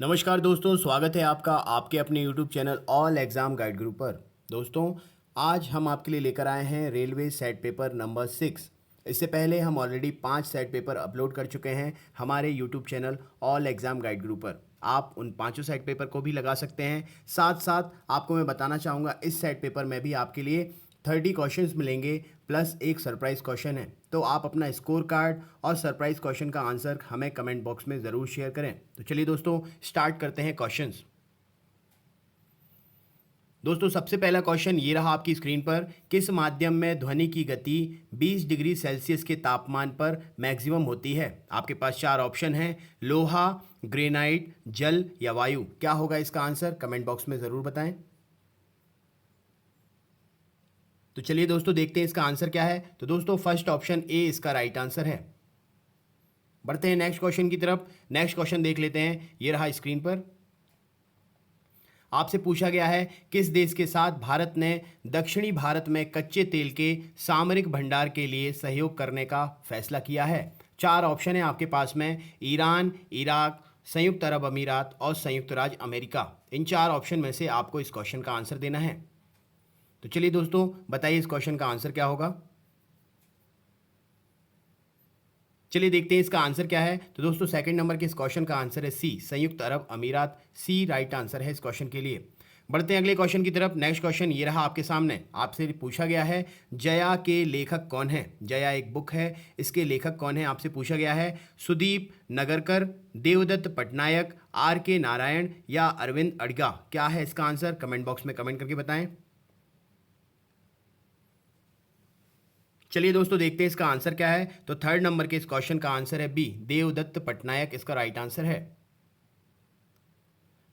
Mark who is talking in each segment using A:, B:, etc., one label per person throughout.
A: नमस्कार दोस्तों, स्वागत है आपका आपके अपने YouTube channel all exam guide group पर। दोस्तों, आज हम आपके लिए लेकर आए हैं रेलवे सेट पेपर नंबर 6। इससे पहले हम ऑलरेडी 5 सेट पेपर अपलोड कर चुके हैं हमारे YouTube channel all exam guide group पर। आप उन पांचों सेट पेपर को भी लगा सकते हैं। साथ साथ आपको मैं बताना चाहूँगा, इस सेट पेपर में भी आपके लिए 30 क्वेश्चंस मिलेंगे प्लस एक सरप्राइज क्वेश्चन है। तो आप अपना स्कोर कार्ड और सरप्राइज क्वेश्चन का आंसर हमें कमेंट बॉक्स में ज़रूर शेयर करें। तो चलिए दोस्तों, स्टार्ट करते हैं क्वेश्चंस। दोस्तों, सबसे पहला क्वेश्चन ये रहा आपकी स्क्रीन पर। किस माध्यम में ध्वनि की गति 20 डिग्री सेल्सियस के तापमान पर मैक्सिमम होती है? आपके पास 4 ऑप्शन हैं, लोहा, ग्रेनाइट, जल या वायु। क्या होगा इसका आंसर? कमेंट बॉक्स में ज़रूर बताएं। तो चलिए दोस्तों, देखते हैं इसका आंसर क्या है। तो दोस्तों, फर्स्ट ऑप्शन ए इसका राइट आंसर है। बढ़ते हैं नेक्स्ट क्वेश्चन की तरफ। नेक्स्ट क्वेश्चन देख लेते हैं, ये रहा स्क्रीन पर। आपसे पूछा गया है, किस देश के साथ भारत ने दक्षिणी भारत में कच्चे तेल के सामरिक भंडार के लिए सहयोग करने का फैसला किया है? 4 ऑप्शन है आपके पास में, ईरान, इराक, संयुक्त अरब अमीरात और संयुक्त राज्य अमेरिका। इन 4 ऑप्शन में से आपको इस क्वेश्चन का आंसर देना है। तो चलिए दोस्तों, बताइए इस क्वेश्चन का आंसर क्या होगा। चलिए देखते हैं इसका आंसर क्या है। तो दोस्तों, सेकंड नंबर के इस क्वेश्चन का आंसर है सी, संयुक्त अरब अमीरात। सी राइट आंसर है इस क्वेश्चन के लिए। बढ़ते हैं अगले क्वेश्चन की तरफ। नेक्स्ट क्वेश्चन ये रहा आपके सामने। आपसे पूछा गया है, जया के लेखक कौन है? जया एक बुक है, इसके लेखक कौन है आपसे पूछा गया है। सुदीप नगरकर, देवदत्त पटनायक, आर के नारायण या अरविंद अडगा। क्या है इसका आंसर? कमेंट बॉक्स में कमेंट करके बताएं। चलिए दोस्तों, देखते हैं इसका आंसर क्या है। तो थर्ड नंबर के इस क्वेश्चन का आंसर है बी, देवदत्त पटनायक इसका राइट आंसर है।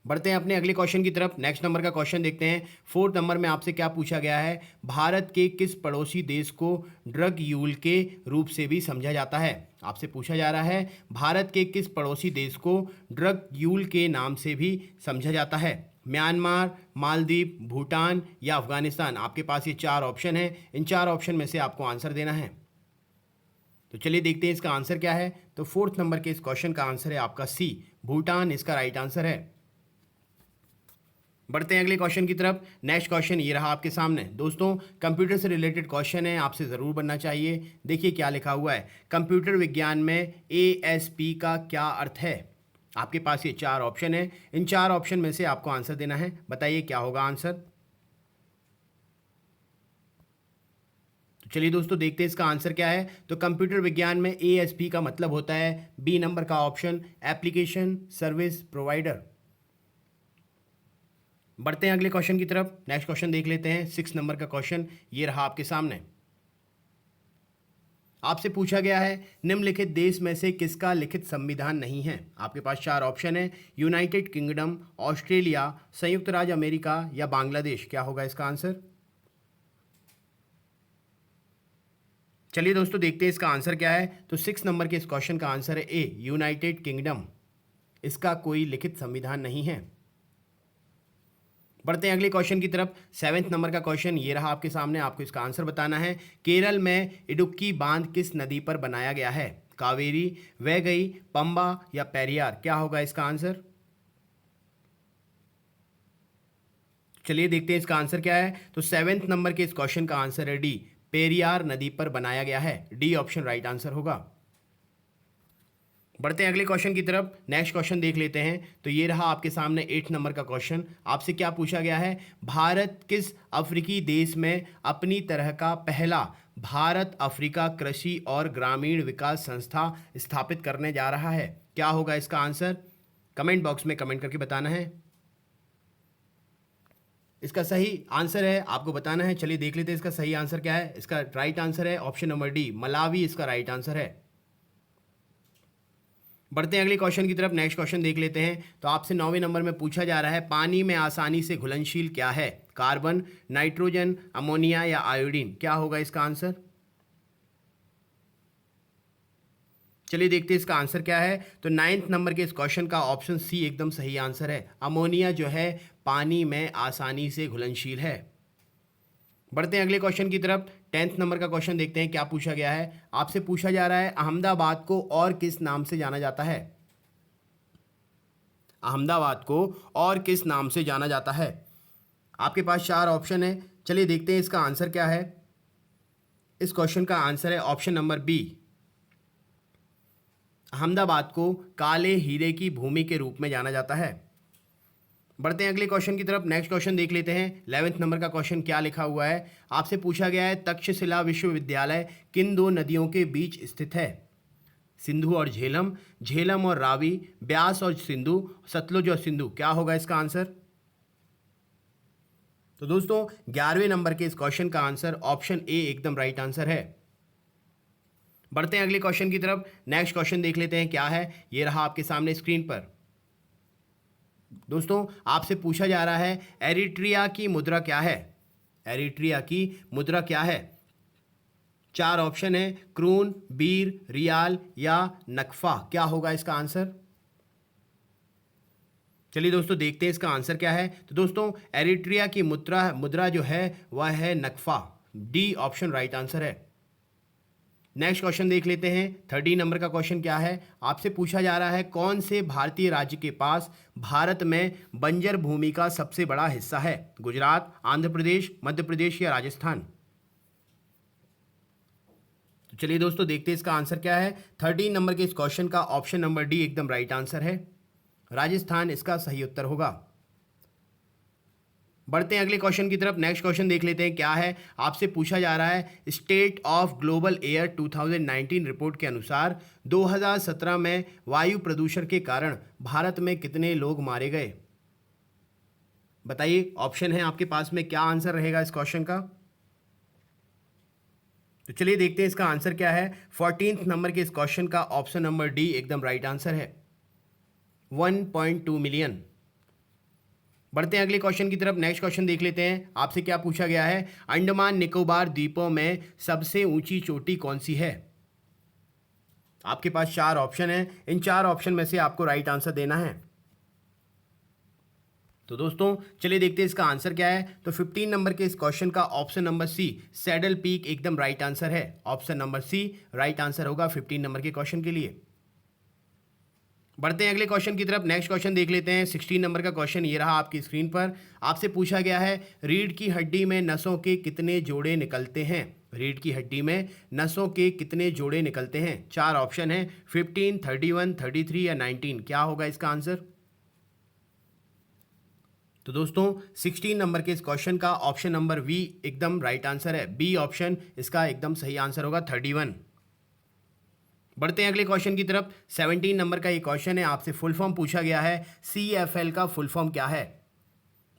A: बढ़ते हैं अपने अगले क्वेश्चन की तरफ। नेक्स्ट नंबर का क्वेश्चन देखते हैं। फोर्थ नंबर में आपसे क्या पूछा गया है, भारत के किस पड़ोसी देश को ड्रग यूल के रूप से भी समझा जाता है? आपसे पूछा जा रहा है, भारत के किस पड़ोसी देश को ड्रग यूल के नाम से भी समझा जाता है? म्यांमार, मालदीव, भूटान या अफगानिस्तान। आपके पास ये 4 ऑप्शन हैं। इन 4 ऑप्शन में से आपको आंसर देना है। तो चलिए देखते हैं इसका आंसर क्या है। तो फोर्थ नंबर के इस क्वेश्चन का आंसर है आपका सी, भूटान इसका राइट आंसर है। बढ़ते हैं अगले क्वेश्चन की तरफ। नेक्स्ट क्वेश्चन ये रहा आपके सामने। दोस्तों, कंप्यूटर से रिलेटेड क्वेश्चन है, आपसे ज़रूर बनना चाहिए। देखिए क्या लिखा हुआ है, कंप्यूटर विज्ञान में ASP का क्या अर्थ है? आपके पास ये 4 ऑप्शन है। इन 4 ऑप्शन में से आपको आंसर देना है। बताइए क्या होगा आंसर। तो चलिए दोस्तों, देखते हैं इसका आंसर क्या है। तो कंप्यूटर विज्ञान में ASP का मतलब होता है बी नंबर का ऑप्शन, एप्लीकेशन सर्विस प्रोवाइडर। बढ़ते हैं अगले क्वेश्चन की तरफ। नेक्स्ट क्वेश्चन देख लेते हैं। 6 नंबर का क्वेश्चन ये रहा आपके सामने। आपसे पूछा गया है, निम्नलिखित देश में से किसका लिखित संविधान नहीं है? आपके पास 4 ऑप्शन है, यूनाइटेड किंगडम, ऑस्ट्रेलिया, संयुक्त राज्य अमेरिका या बांग्लादेश। क्या होगा इसका आंसर? चलिए दोस्तों, देखते हैं इसका आंसर क्या है। तो 6 नंबर के इस क्वेश्चन का आंसर है ए, यूनाइटेड किंगडम। इसका कोई लिखित संविधान नहीं है। बढ़ते हैं अगले क्वेश्चन की तरफ। 7th नंबर का क्वेश्चन ये रहा आपके सामने। आपको इसका आंसर बताना है। केरल में इडुक्की बांध किस नदी पर बनाया गया है? कावेरी, वैगई, पंबा या पेरियार। क्या होगा इसका आंसर? चलिए देखते हैं इसका आंसर क्या है। तो 7th नंबर के इस क्वेश्चन का आंसर है डी, पेरियार नदी पर बनाया गया है। डी ऑप्शन राइट आंसर होगा। बढ़ते हैं अगले क्वेश्चन की तरफ। नेक्स्ट क्वेश्चन देख लेते हैं। तो ये रहा आपके सामने 8 नंबर का क्वेश्चन। आपसे क्या पूछा गया है, भारत किस अफ्रीकी देश में अपनी तरह का पहला भारत अफ्रीका कृषि और ग्रामीण विकास संस्था स्थापित करने जा रहा है? क्या होगा इसका आंसर? कमेंट बॉक्स में कमेंट करके बताना है। इसका सही आंसर है आपको बताना है। चलिए देख लेते हैं इसका सही आंसर क्या है। इसका राइट आंसर है ऑप्शन नंबर डी, मलावी इसका राइट आंसर है। बढ़ते हैं अगले क्वेश्चन की तरफ। नेक्स्ट क्वेश्चन देख लेते हैं। तो आपसे 9वें नंबर में पूछा जा रहा है, पानी में आसानी से घुलनशील क्या है? कार्बन, नाइट्रोजन, अमोनिया या आयोडीन। क्या होगा इसका आंसर? चलिए देखते हैं इसका आंसर क्या है। तो 9th नंबर के इस क्वेश्चन का ऑप्शन सी एकदम सही आंसर है। अमोनिया जो है पानी में आसानी से घुलनशील है। बढ़ते हैं अगले क्वेश्चन की तरफ। 10th नंबर का क्वेश्चन देखते हैं क्या पूछा गया है। आपसे पूछा जा रहा है, अहमदाबाद को और किस नाम से जाना जाता है? अहमदाबाद को और किस नाम से जाना जाता है? आपके पास चार ऑप्शन है, चलिए देखते हैं इसका आंसर क्या है। इस क्वेश्चन का आंसर है ऑप्शन नंबर बी। अहमदाबाद को काले हीरे की भूमि के रूप में जाना जाता है। बढ़ते हैं अगले क्वेश्चन की तरफ। नेक्स्ट क्वेश्चन देख लेते हैं। 11th नंबर का क्वेश्चन क्या लिखा हुआ है। आपसे पूछा गया है तक्षशिला विश्वविद्यालय किन दो नदियों के बीच स्थित है? सिंधु और झेलम, झेलम और रावी, ब्यास और सिंधु, सतलुज और सिंधु। क्या होगा इसका आंसर? तो दोस्तों 11वें नंबर के इस क्वेश्चन का आंसर ऑप्शन ए एकदम राइट आंसर है। बढ़ते हैं अगले क्वेश्चन की तरफ। नेक्स्ट क्वेश्चन देख लेते हैं क्या है। ये रहा आपके सामने स्क्रीन पर। दोस्तों आपसे पूछा जा रहा है एरिट्रिया की मुद्रा क्या है? एरिट्रिया की मुद्रा क्या है? चार ऑप्शन है, क्रून, बीर, रियाल या नकफा। क्या होगा इसका आंसर? चलिए दोस्तों देखते हैं इसका आंसर क्या है। तो दोस्तों एरिट्रिया की मुद्रा जो है वह है नकफा। डी ऑप्शन राइट आंसर है। नेक्स्ट क्वेश्चन देख लेते हैं। 13 नंबर का क्वेश्चन क्या है। आपसे पूछा जा रहा है कौन से भारतीय राज्य के पास भारत में बंजर भूमि का सबसे बड़ा हिस्सा है? गुजरात, आंध्र प्रदेश, मध्य प्रदेश या राजस्थान। तो चलिए दोस्तों देखते हैं इसका आंसर क्या है। 13 नंबर के इस क्वेश्चन का ऑप्शन नंबर डी एकदम राइट आंसर है। राजस्थान इसका सही उत्तर होगा। बढ़ते हैं अगले क्वेश्चन की तरफ। नेक्स्ट क्वेश्चन देख लेते हैं क्या है। आपसे पूछा जा रहा है state of global air 2019 report के अनुसार 2017 में वायु प्रदूषण के कारण भारत में कितने लोग मारे गए? बताइए, ऑप्शन है आपके पास में, क्या आंसर रहेगा इस क्वेश्चन का? तो चलिए देखते हैं इसका आंसर क्या है। 14th नंबर के इस क्वेश्चन का ऑप्शन नंबर डी एकदम राइट आंसर है, 1.2 मिलियन। बढ़ते हैं अगले क्वेश्चन की तरफ। नेक्स्ट क्वेश्चन देख लेते हैं। आपसे क्या पूछा गया है। अंडमान निकोबार द्वीपों में सबसे ऊंची चोटी कौन सी है? आपके पास चार ऑप्शन है, इन चार ऑप्शन में से आपको राइट आंसर देना है। तो दोस्तों चलिए देखते हैं इसका आंसर क्या है। तो 15 नंबर के इस क्वेश्चन का option number C saddle peak एकदम राइट आंसर है। Option number C right answer होगा 15 नंबर के क्वेश्चन के लिए। बढ़ते हैं अगले क्वेश्चन की तरफ। नेक्स्ट क्वेश्चन देख लेते हैं। 16 नंबर का क्वेश्चन ये रहा आपकी स्क्रीन पर। आपसे पूछा गया है रीढ़ की हड्डी में नसों के कितने जोड़े निकलते हैं? रीढ़ की हड्डी में नसों के कितने जोड़े निकलते हैं? चार ऑप्शन है, 15, 31, 33 या 19। क्या होगा इसका आंसर? तो दोस्तों 16 नंबर के इस क्वेश्चन का ऑप्शन नंबर वी एकदम राइट आंसर है। बी ऑप्शन इसका एकदम सही आंसर होगा, 31। बढ़ते हैं अगले क्वेश्चन की तरफ। 17 नंबर का ये क्वेश्चन है। आपसे फुल फॉर्म पूछा गया है। CFL का फुल फॉर्म क्या है?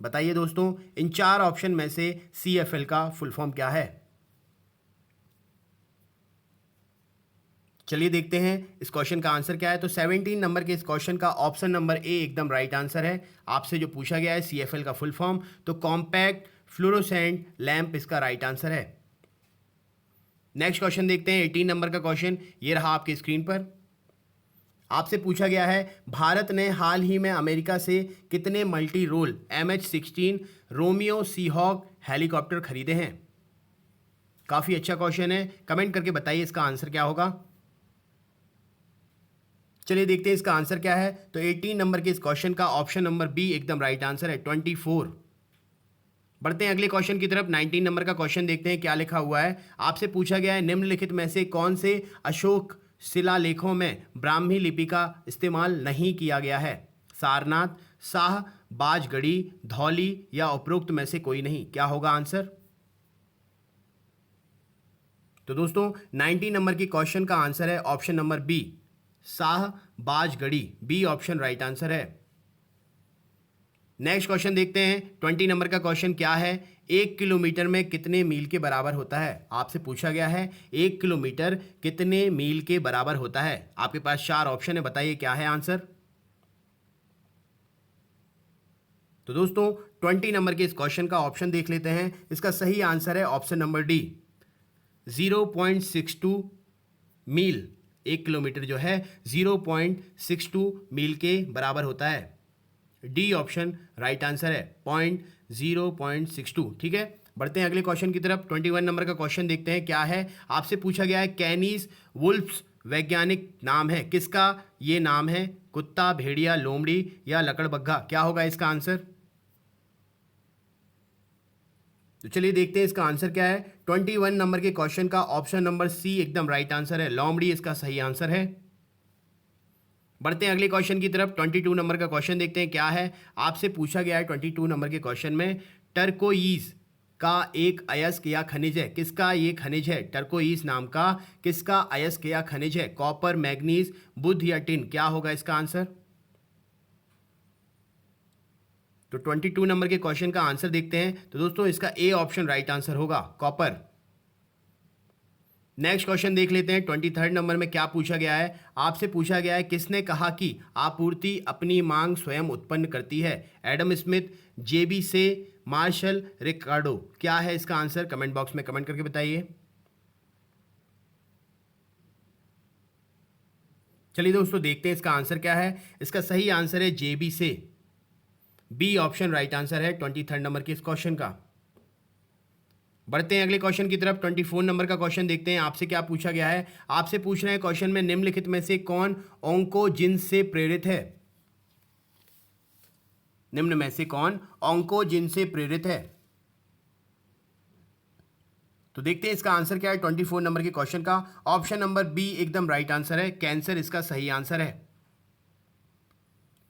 A: बताइए दोस्तों, इन चार ऑप्शन में से CFL का फुल फॉर्म क्या है? चलिए देखते हैं इस क्वेश्चन का आंसर क्या है। तो 17 नंबर के इस क्वेश्चन का ऑप्शन नंबर ए एकदम राइट आंसर है। आपसे जो पूछा गया है CFL का फुल फॉर्म, तो कॉम्पैक्ट फ्लोरोसेंट लैंप इसका राइट आंसर है। नेक्स्ट क्वेश्चन देखते हैं। 18 नंबर का क्वेश्चन ये रहा आपकी स्क्रीन पर। आपसे पूछा गया है भारत ने हाल ही में अमेरिका से कितने multi role MH-16 Romeo Seahawk helicopter खरीदे हैं? काफ़ी अच्छा क्वेश्चन है, कमेंट करके बताइए इसका आंसर क्या होगा। चलिए देखते हैं इसका आंसर क्या है। तो 18 नंबर के इस क्वेश्चन का ऑप्शन नंबर बी एकदम राइट आंसर है, 24। बढ़ते हैं अगले क्वेश्चन की तरफ। 19 नंबर का क्वेश्चन देखते हैं क्या लिखा हुआ है। आपसे पूछा गया है निम्नलिखित में से कौन से अशोक शिलालेखों में ब्राह्मी लिपि का इस्तेमाल नहीं किया गया है? सारनाथ, शाह, बाजगढ़ी, धौली या उपरोक्त में से कोई नहीं। क्या होगा आंसर? तो दोस्तों 19 नंबर के क्वेश्चन का आंसर है option number B, Shahbazgarhi. B option right answer है। नेक्स्ट क्वेश्चन देखते हैं। 20 नंबर का क्वेश्चन क्या है। 1 किलोमीटर में कितने मील के बराबर होता है? आपसे पूछा गया है 1 किलोमीटर कितने मील के बराबर होता है? आपके पास चार ऑप्शन है, बताइए क्या है आंसर। तो दोस्तों 20 नंबर के इस क्वेश्चन का ऑप्शन देख लेते हैं। इसका सही आंसर है ऑप्शन नंबर डी, 0.62 मील। 1 किलोमीटर जो है 0.62 मील के बराबर होता है। डी ऑप्शन राइट आंसर है, 0.62। ठीक है, बढ़ते हैं अगले क्वेश्चन की तरफ। 21 नंबर का क्वेश्चन देखते हैं क्या है। आपसे पूछा गया है कैनीज वुल्फ्स वैज्ञानिक नाम है, किसका ये नाम है? कुत्ता, भेड़िया, लोमड़ी या लकड़बग्घा? क्या होगा इसका आंसर? तो चलिए देखते हैं इसका आंसर क्या है। 21 नंबर के क्वेश्चन का ऑप्शन नंबर सी एकदम राइट आंसर है, लोमड़ी इसका सही आंसर है। बढ़ते हैं अगले क्वेश्चन की तरफ। 22 नंबर का क्वेश्चन देखते हैं क्या है। आपसे पूछा गया है 22 नंबर के क्वेश्चन में, टर्कोइज का एक अयस्क या खनिज है। किसका ये खनिज है? टर्कोइज नाम का किसका अयस्क या खनिज है? कॉपर, मैग्नीज, बुध या टिन? क्या होगा इसका आंसर? तो 22 नंबर के क्वेश्चन का आंसर देखते हैं। तो दोस्तों इसका ए ऑप्शन राइट आंसर होगा, कॉपर। नेक्स्ट क्वेश्चन देख लेते हैं। 23 नंबर में क्या पूछा गया है। आपसे पूछा गया है, किसने कहा कि आपूर्ति अपनी मांग स्वयं उत्पन्न करती है? एडम स्मिथ, जेबी से, मार्शल, रिकार्डो? क्या है इसका आंसर? कमेंट बॉक्स में कमेंट करके बताइए। चलिए दोस्तों देखते हैं इसका आंसर क्या है। इसका सही आंसर है जेबी से, बी ऑप्शन राइट आंसर है 23 नंबर के इस क्वेश्चन का। बढ़ते हैं अगले क्वेश्चन की तरफ। 24 नंबर का क्वेश्चन देखते हैं। आपसे क्या पूछा गया है। आपसे पूछ रहे हैं क्वेश्चन में, निम्नलिखित में से कौन ओंकोजिन से प्रेरित है? निम्न में से कौन ओंकोजिन से प्रेरित है? तो देखते हैं इसका आंसर क्या है 24 नंबर के क्वेश्चन का। ऑप्शन नंबर बी एकदम राइट आंसर है, कैंसर इसका सही आंसर है।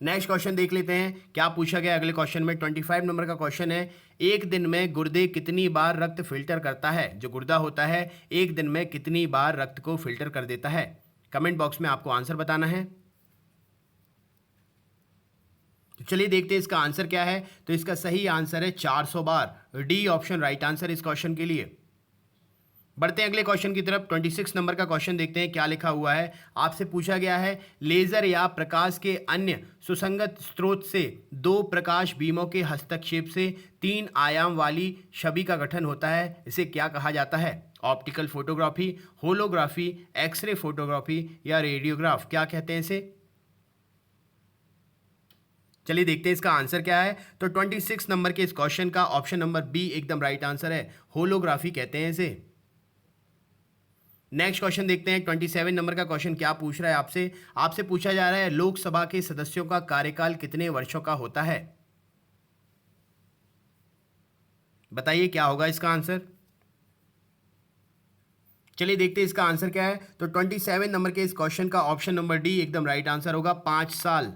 A: नेक्स्ट क्वेश्चन देख लेते हैं क्या पूछा गया अगले क्वेश्चन में। 25 नंबर का क्वेश्चन है, एक दिन में गुर्दे कितनी बार रक्त फिल्टर करता है? जो गुर्दा होता है एक दिन में कितनी बार रक्त को फिल्टर कर देता है? कमेंट बॉक्स में आपको आंसर बताना है। तो चलिए देखते हैं इसका आंसर क्या है। तो इसका सही आंसर है 400 बार, डी ऑप्शन राइट आंसर इस क्वेश्चन के लिए। बढ़ते हैं अगले क्वेश्चन की तरफ। 26 नंबर का क्वेश्चन देखते हैं क्या लिखा हुआ है। आपसे पूछा गया है, लेजर या प्रकाश के अन्य सुसंगत स्रोत से दो प्रकाश बीमों के हस्तक्षेप से 3 आयाम वाली छवि का गठन होता है, इसे क्या कहा जाता है? Optical photography, holography, X-ray photography या रेडियोग्राफ? क्या कहते हैं इसे? चलिए देखते हैं इसका आंसर क्या है। तो 26 नंबर के इस क्वेश्चन का ऑप्शन नंबर बी एकदम राइट आंसर है, होलोग्राफी कहते हैं इसे। नेक्स्ट क्वेश्चन देखते हैं। 27 नंबर का क्वेश्चन क्या पूछ रहा है आपसे। आपसे पूछा जा रहा है, लोकसभा के सदस्यों का कार्यकाल कितने वर्षों का होता है? बताइए क्या होगा इसका आंसर। चलिए देखते हैं इसका आंसर क्या है। तो 27 नंबर के इस क्वेश्चन का ऑप्शन नंबर डी एकदम राइट आंसर होगा, 5 साल।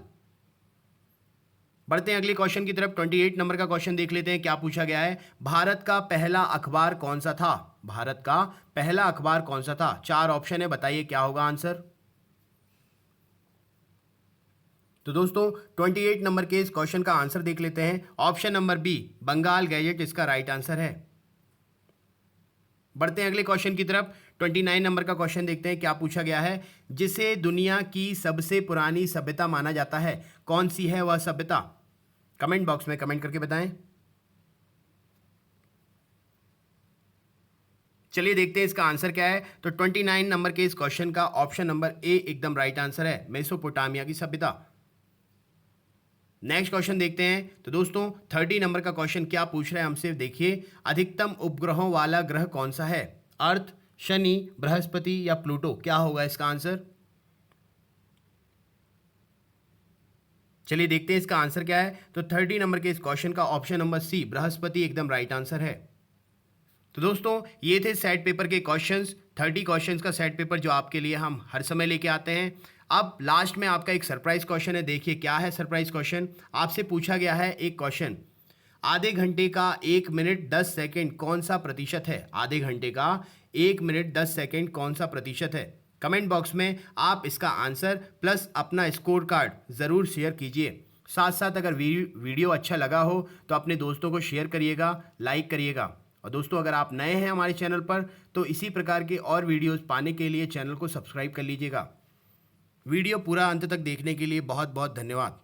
A: बढ़ते हैं अगले क्वेश्चन की तरफ। 28 नंबर का क्वेश्चन देख लेते हैं क्या पूछा गया है। भारत का पहला अखबार कौन सा था? भारत का पहला अखबार कौन सा था? 4 ऑप्शन है, बताइए क्या होगा आंसर। तो दोस्तों 28 नंबर के इस क्वेश्चन का आंसर देख लेते हैं। Option number B, Bengal gazette इसका राइट आंसर है। बढ़ते हैं अगले क्वेश्चन की तरफ। 29 नंबर का क्वेश्चन देखते हैं क्या पूछा गया है। जिसे दुनिया की सबसे पुरानी सभ्यता माना जाता है, कौन सी है वह सभ्यता? कमेंट बॉक्स में कमेंट करके बताएं। चलिए देखते हैं इसका आंसर क्या है। तो 29 नंबर के इस क्वेश्चन का ऑप्शन नंबर ए एकदम राइट आंसर है, मेसोपोटामिया की सभ्यता। नेक्स्ट क्वेश्चन देखते हैं। तो दोस्तों 30 नंबर का क्वेश्चन क्या पूछ रहा है हमसे, देखिए। अधिकतम उपग्रहों वाला ग्रह कौन सा है? अर्थ, शनि, बृहस्पति या प्लूटो? क्या होगा इसका आंसर। चलिए देखते हैं इसका आंसर क्या है। तो 30 नंबर के इस क्वेश्चन का ऑप्शन नंबर सी, बृहस्पति एकदम राइट आंसर है। तो दोस्तों ये थे सेट पेपर के क्वेश्चंस, 30 क्वेश्चंस का सेट पेपर जो आपके लिए हम हर समय लेके आते हैं। अब लास्ट में आपका एक सरप्राइज क्वेश्चन है, देखिए क्या है सरप्राइज क्वेश्चन। आपसे पूछा गया है एक क्वेश्चन, आधे घंटे का 1 मिनट 10 सेकेंड कौन सा प्रतिशत है? आधे घंटे का 1 मिनट 10 सेकेंड कौन सा प्रतिशत है? कमेंट बॉक्स में आप इसका आंसर प्लस अपना स्कोर कार्ड ज़रूर शेयर कीजिए। साथ साथ अगर वीडियो अच्छा लगा हो तो अपने दोस्तों को शेयर करिएगा, लाइक करिएगा। और दोस्तों अगर आप नए हैं हमारे चैनल पर तो इसी प्रकार के और वीडियोस पाने के लिए चैनल को सब्सक्राइब कर लीजिएगा। वीडियो पूरा अंत तक देखने के लिए बहुत बहुत धन्यवाद।